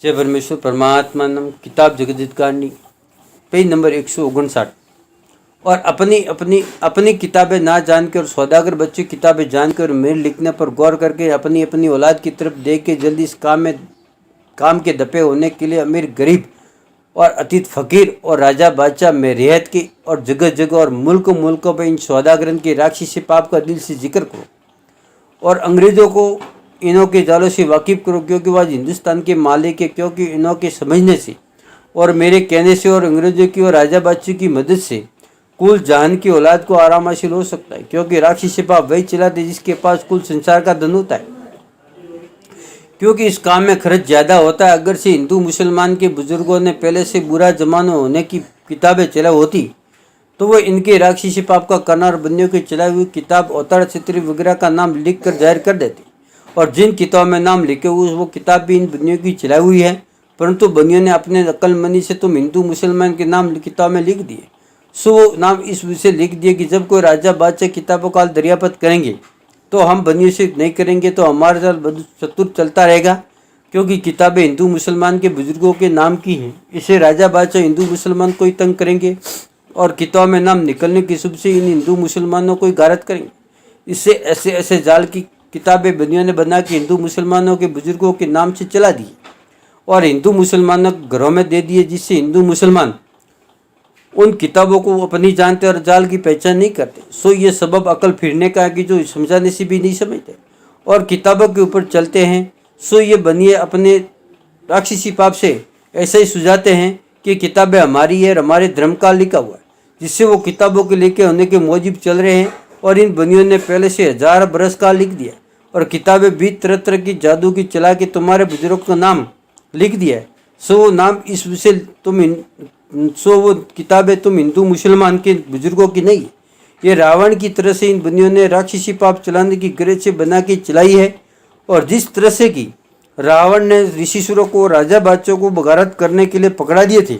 जय परमेश्वर परमात्मा नम। किताब जगदीत कारणी पेज नंबर 159। और अपनी किताबें ना जानकर, सौदागर बच्चे किताबें जानकर मेरे लिखने पर गौर करके अपनी अपनी औलाद की तरफ देख के जल्दी इस काम के दपे होने के लिए अमीर गरीब और अतीत फकीर और राजा बादशाह में रियायत की और जगह जगह और मुल्कों पर इन सौदागरन के राक्षसी पाप का दिल से जिक्र करो और अंग्रेज़ों को इनों के जालों से वाकिफ करो, क्योंकि वह हिंदुस्तान के मालिक है। क्योंकि इनों के समझने से और मेरे कहने से और अंग्रेज़ों की और राजा बादशाह की मदद से कुल जहान की औलाद को आराम हासिल हो सकता है। क्योंकि राक्षसी पाप वही चलाते जिसके पास कुल संसार का धन होता है, क्योंकि इस काम में खर्च ज़्यादा होता है। अगर से हिंदू मुसलमान के बुजुर्गों ने पहले से बुरा जमाना होने की किताबें चला होती तो वो इनके राक्षसी पाप का करना और बंदियों की चलाई हुई किताब अवतार छत्री वगैरह का नाम लिख कर जाहिर कर देते। और जिन किताबों में नाम लिखे हुए वो किताब भी इन बंदियों की चलाई हुई है, परंतु बंदियों ने अपने अक्लमंदी से तुम हिंदू मुसलमान के नाम किताब में लिख दिए। सो वो नाम इस विषय लिख दिए कि जब कोई राजा बादशाह किताबों का दरियापत करेंगे तो हम बंदियों से नहीं करेंगे, तो हमारे साथ चतुर चलता रहेगा। क्योंकि किताबें हिंदू मुसलमान के बुजुर्गों के नाम की हैं, इसे राजा बादशाह हिंदू मुसलमान को ही तंग करेंगे और किताब में नाम निकलने की शुभ से इन हिंदू मुसलमानों को ही गारत करेंगे। इससे ऐसे ऐसे जाल की किताबें बंदियों ने बना के हिंदू मुसलमानों के बुजुर्गों के नाम से चला दी और हिंदू मुसलमानों के घरों में दे दिए, जिससे हिंदू मुसलमान उन किताबों को अपनी जानते और जाल की पहचान नहीं करते। सो ये सबब अकल फिरने का है कि जो समझाने से भी नहीं समझते और किताबों के ऊपर चलते हैं। सो ये बनिए अपने राक्षसी पाप से ऐसे ही सुझाते हैं कि किताबें हमारी है और हमारे धर्म का लिखा हुआ है, जिससे वो किताबों के लेके होने के मौजिब चल रहे हैं। और इन बनियों ने पहले से 1000 बरस का लिख दिया और किताबें भी तरह तरह की जादू की चला के तुम्हारे बुजुर्ग का नाम लिख दिया है। सो वो नाम इस विषय वो किताबें तुम हिंदू मुसलमान के बुजुर्गों की नहीं, ये रावण की तरह से इन बनियों ने राक्षसी पाप चलाने की गरज से बना के चलाई है। और जिस तरह से कि रावण ने ऋषिसुरों को राजा बादशाह को बगारत करने के लिए पकड़ा दिए थे,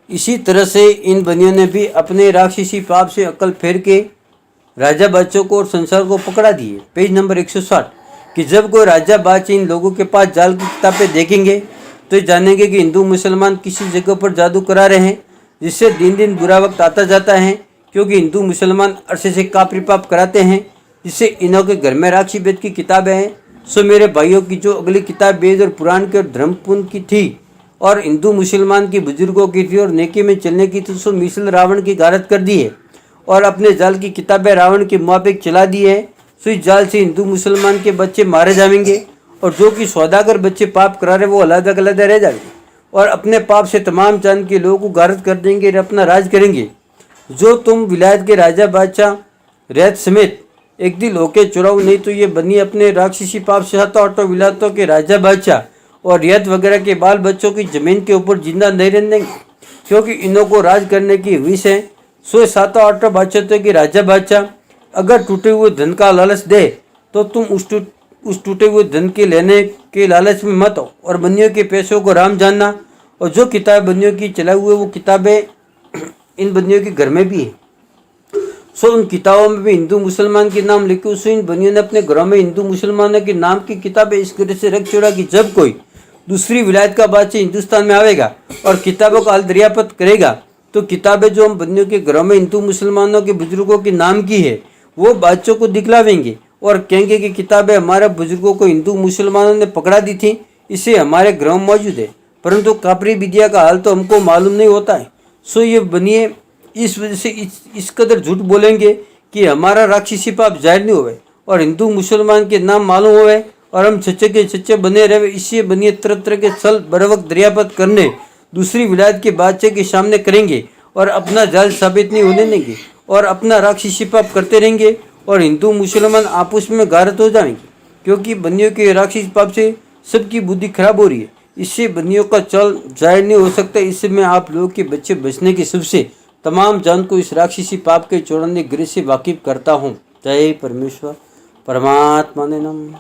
इसी तरह से इन बनियों ने भी अपने राक्षसी पाप से अकल फेर के राजा बादशाह को और संसार को पकड़ा दिए। पेज नंबर 160 कि जब कोई राजा बादशाह इन लोगों के पास जाल की किताबें देखेंगे तो जानेंगे कि हिंदू मुसलमान किसी जगह पर जादू करा रहे हैं, जिससे दिन दिन बुरा वक्त आता जाता है। क्योंकि हिंदू मुसलमान अरसे से कापरी पाप कराते हैं, जिससे इन्हों के घर में राक्षी वेद की किताबें हैं। सो मेरे भाइयों की जो अगली किताब वेद और पुराण के और धर्म पुण्य की थी और हिंदू मुसलमान की बुजुर्गों की थी और नेकी में चलने की, तो सो मिसल रावण की गारत कर दी है और अपने जाल की किताबें रावण के मुआबिक चला दी है। सो इस जाल से हिंदू मुसलमान के बच्चे मारे जाएंगे और जो कि सौदागर बच्चे पाप करा रहे वो अलग अलग रह जाएंगे और अपने पाप से तमाम जान के लोगों को गारत कर देंगे और अपना राज करेंगे। जो तुम विलायत के राजा बादशाह रैत समेत एक दिल होके चुराओ, नहीं तो ये बनी अपने राक्षसी पाप से हाथों विलायतों के राजा बादशाह और रियात वगैरह के बाल बच्चों की जमीन के ऊपर जिंदा नहीं रहने देंगे, क्योंकि इन्हों को राज करने की विष है। सो 7-8 बादशाह की राजा बादशाह अगर टूटे हुए धन का लालच दे तो तुम उस टूटे हुए धन के लेने के लालच में मत हो और बंदियों के पैसों को राम जानना। और जो किताब बंदियों की चलाई हुई वो किताबें इन बंदियों के घर में भी है। सो उन किताबों में भी हिंदू मुसलमान के नाम लिखे। उससे इन बंदियों ने अपने घरों में हिंदू मुसलमानों के नाम की किताबें इस तरह से रख छोड़ा कि जब कोई दूसरी विलायत का बादशाह हिंदुस्तान में आवेगा और किताबों का दरियापत करेगा तो किताबें जो हम बंदियों के घरों में हिंदू मुसलमानों के बुजुर्गों के नाम की है वो बादशाह को दिखलावेंगे और कहेंगे कि किताबें हमारे बुजुर्गों को हिंदू मुसलमानों ने पकड़ा दी थी, इसे हमारे घरों में मौजूद है, परंतु कापरी विद्या का हाल तो हमको मालूम नहीं होता है। सो ये बनिए इस वजह से इस कदर झूठ बोलेंगे कि हमारा राक्षसी पाप जाहिर नहीं होवे और हिंदू मुसलमान के नाम मालूम होवे और हम सच्चे के सच्चे बने रहे। इससे बनिए तरह तरह के छल बर वक्त दरियापत करने दूसरी विलायत के बादशाह के सामने करेंगे और अपना जाल साबित नहीं होने देंगे और अपना राक्षसी पाप करते रहेंगे और हिंदू मुसलमान आपस में गारत हो जाएंगे। क्योंकि बनियों के राक्षसी पाप से सबकी बुद्धि खराब हो रही है, इससे बनियों का चल जाहिर नहीं हो सकता। इससे मैं आप लोगों के बच्चे बचने के शुभ से तमाम जान को इस राक्षसी पाप के छोड़ने गृह से वाकिफ करता हूँ। जय परमेश्वर परमात्मा ने नमः।